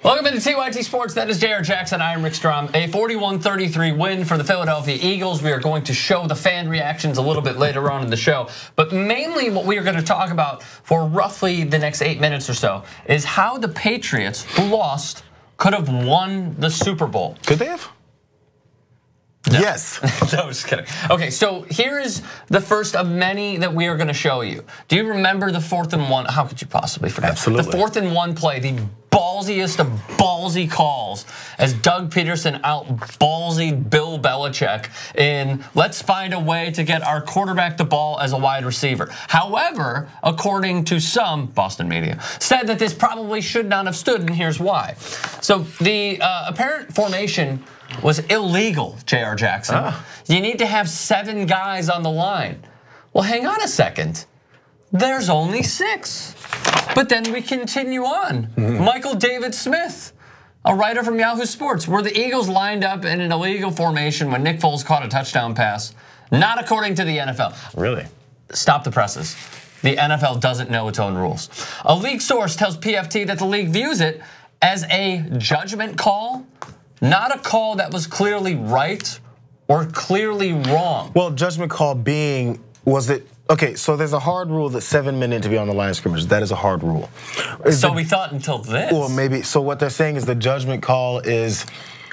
Welcome into TYT Sports. That is Jayar Jackson. I am Rick Strom. A 41-33 win for the Philadelphia Eagles. We are going to show the fan reactions a little bit later on in the show. But mainly what we are going to talk about for roughly the next 8 minutes or so is how the Patriots, who lost, could have won the Super Bowl. Could they have? No. Yes. No, just kidding. Okay, so here is the first of many that we are going to show you. Do you remember the 4th and 1? How could you possibly forget? Absolutely. The 4th and 1 play, the ballsiest of ballsy calls as Doug Peterson out ballsy Bill Belichick in let's find a way to get our quarterback the ball as a wide receiver. However, according to some Boston media, said that this probably should not have stood, and here's why. So the apparent formation was illegal, Jayar Jackson. You need to have 7 guys on the line. Well, hang on a second. There's only 6. But then we continue on. Michael David Smith, a writer from Yahoo Sports, were the Eagles lined up in an illegal formation when Nick Foles caught a touchdown pass? Not according to the NFL. Really? Stop the presses. The NFL doesn't know its own rules. A league source tells PFT that the league views it as a judgment call, not a call that was clearly right or clearly wrong. Well, judgment call being, was it, okay, so there's a hard rule that 7 men need to be on the line of scrimmage. That is a hard rule. So we thought until this. Well, maybe, so what they're saying is the judgment call is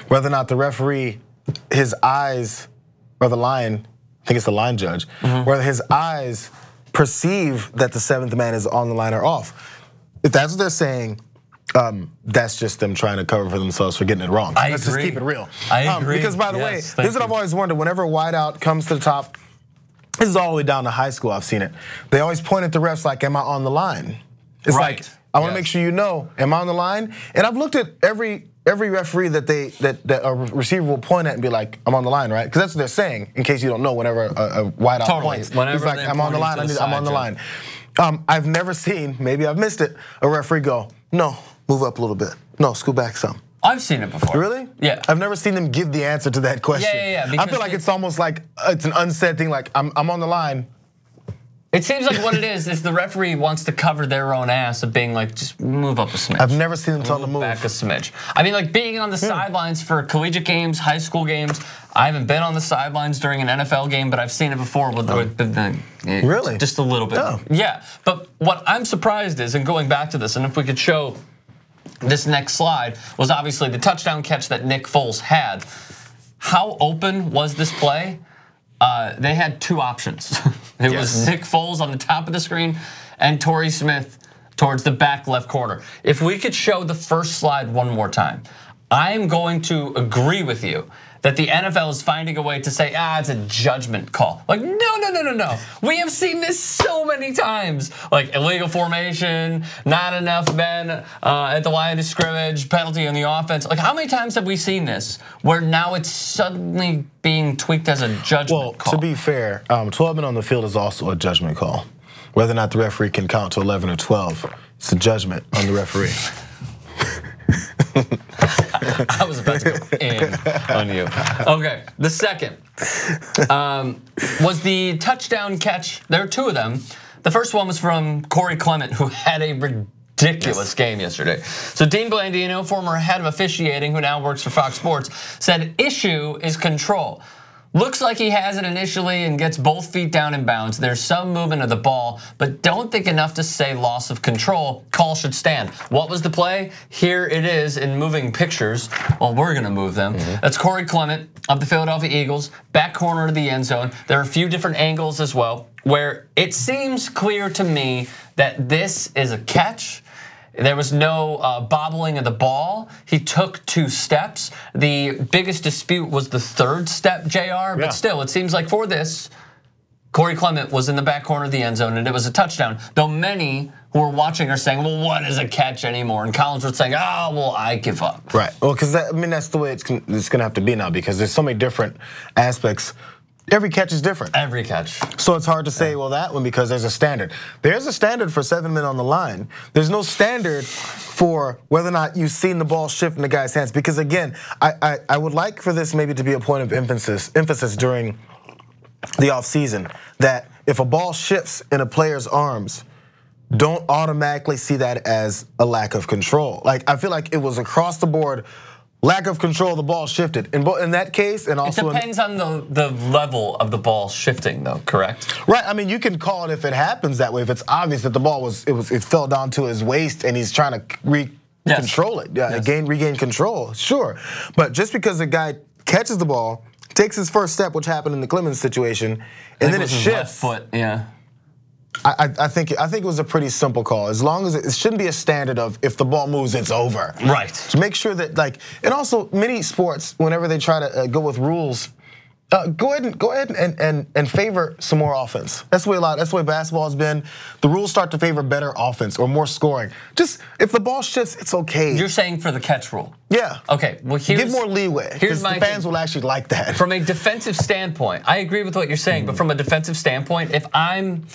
whether or not the referee, his eyes, or the line, I think it's the line judge, whether his eyes perceive that the 7th man is on the line or off. If that's what they're saying, that's just them trying to cover for themselves for getting it wrong. Let's just keep it real. I agree. Because by the way, this is what I've always wondered. Whenever a wideout comes to the top, this is all the way down to high school, I've seen it. They always point at the refs like, am I on the line? It's like, I want to make sure you know, am I on the line? And I've looked at every referee that a receiver will point at and be like, I'm on the line, right? Because that's what they're saying, in case you don't know, whenever a wideout points. Whenever it's like, I'm on the line, I'm on the line. I've never seen, maybe I've missed it, a referee go, no, move up a little bit. No, scoot back some. I've seen it before. Really? Yeah. I've never seen them give the answer to that question. Yeah. I feel like it's almost like it's an unsaid thing, like I'm on the line. It seems like what it is the referee wants to cover their own ass of being like, just move up a smidge. I've never seen them tell them to move. Back a smidge. I mean, like being on the sidelines for collegiate games, high school games. I haven't been on the sidelines during an NFL game, but I've seen it before with really? Just a little bit. Oh. Yeah, but what I'm surprised is, and going back to this, and if we could show this next slide, was obviously the touchdown catch that Nick Foles had. How open was this play? They had 2 options. It was Nick Foles on the top of the screen and Torrey Smith towards the back left corner. If we could show the first slide one more time, I'm going to agree with you that the NFL is finding a way to say, it's a judgment call. Like, no. We have seen this so many times. Like illegal formation, not enough men at the line of scrimmage, penalty on the offense. Like how many times have we seen this where now it's suddenly being tweaked as a judgment call? To be fair, 12 men on the field is also a judgment call. Whether or not the referee can count to 11 or 12, it's a judgment on the referee. I was about to go in on you. Okay, the second was the touchdown catch. There are 2 of them. The first one was from Corey Clement, who had a ridiculous game yesterday. So Dean Blandino, former head of officiating, who now works for Fox Sports, said issue is control. Looks like he has it initially and gets both feet down in bounds. There's some movement of the ball, but don't think enough to say loss of control. Call should stand. What was the play? Here it is in moving pictures. Well, we're gonna move them. That's Corey Clement of the Philadelphia Eagles, back corner of the end zone. There are a few different angles as well, where it seems clear to me that this is a catch. There was no bobbling of the ball. He took 2 steps. The biggest dispute was the 3rd step, JR, but still, it seems like for this, Corey Clement was in the back corner of the end zone and it was a touchdown. Though many who are watching are saying, well, what is a catch anymore? And Collins was saying, well, I give up. Right, well, because that's the way it's gonna have to be now, because there's so many different aspects. Every catch is different. Every catch. So it's hard to say, well, that one, because there's a standard. There's a standard for 7 men on the line. There's no standard for whether or not you've seen the ball shift in the guy's hands. Because again, I would like for this maybe to be a point of emphasis during the offseason, that if a ball shifts in a player's arms, don't automatically see that as a lack of control. Like, I feel like it was across the board. Lack of control, the ball shifted. In that case, and also it depends on the level of the ball shifting, though. Correct? Right. I mean, you can call it if it happens that way. If it's obvious that the ball it fell down to his waist and he's trying to control it, regain control. Sure, but just because a guy catches the ball, takes his first step, which happened in the Clemens situation, and then it shifts. Left foot, yeah. I think it was a pretty simple call. As long as it shouldn't be a standard of if the ball moves, it's over. Right. To make sure that and also many sports, whenever they try to go with rules, go ahead and favor some more offense. That's the way basketball has been. The rules start to favor better offense or more scoring. Just if the ball shifts, it's okay. You're saying for the catch rule. Yeah. Okay. Well, give more leeway because the fans will actually like that. From a defensive standpoint, I agree with what you're saying. But from a defensive standpoint, if I'm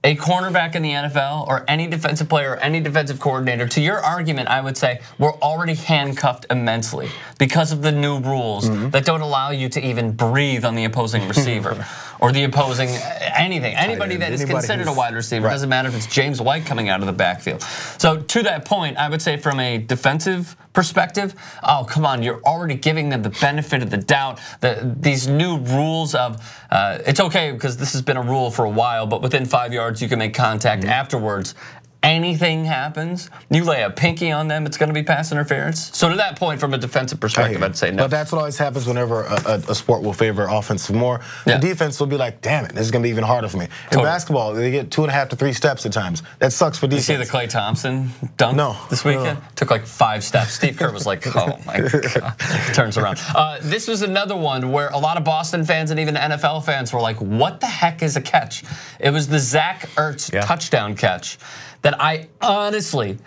a cornerback in the NFL or any defensive player or any defensive coordinator, to your argument, I would say we're already handcuffed immensely because of the new rules that don't allow you to even breathe on the opposing receiver or the opposing anything. Anybody that is considered a wide receiver. Right. Doesn't matter if it's James White coming out of the backfield. So to that point, I would say from a defensive perspective, oh, come on, you're already giving them the benefit of the doubt. These new rules of, it's okay because this has been a rule for a while, but within 5 yards, you can make contact afterwards. Anything happens, you lay a pinky on them, it's going to be pass interference. So to that point, from a defensive perspective, I'd say no. But that's what always happens whenever a sport will favor offense more. The defense will be like, damn it, this is going to be even harder for me. In basketball, they get 2.5 to 3 steps at times. That sucks for defense. You see the Klay Thompson dunk this weekend? Took like 5 steps. Steve Kerr was like, oh my God. Turns around. This was another one where a lot of Boston fans and even NFL fans were like, what the heck is a catch? It was the Zach Ertz touchdown catch that I honestly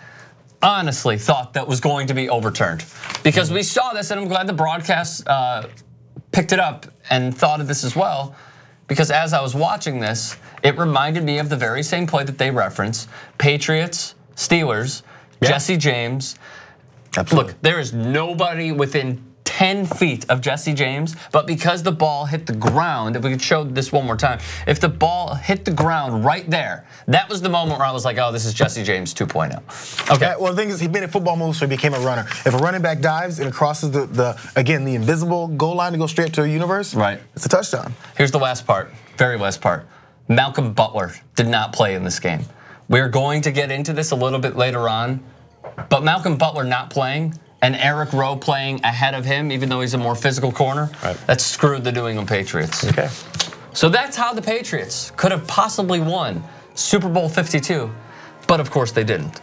thought that was going to be overturned. Because we saw this, and I'm glad the broadcast picked it up and thought of this as well. Because as I was watching this, it reminded me of the very same play that they reference. Patriots, Steelers, Jesse James. Absolutely. Look, there is nobody within 10 feet of Jesse James, but because the ball hit the ground, if we could show this one more time, if the ball hit the ground right there, that was the moment where I was like, oh, this is Jesse James 2.0. Okay. Well, the thing is, he made a football move, so he became a runner. If a running back dives and it crosses the invisible goal line to go straight to the universe, it's a touchdown. Here's the last part, very last part. Malcolm Butler did not play in this game. We're going to get into this a little bit later on, but Malcolm Butler not playing and Eric Rowe playing ahead of him, even though he's a more physical corner, that screwed the New England Patriots. Okay. So that's how the Patriots could have possibly won Super Bowl 52, but of course they didn't.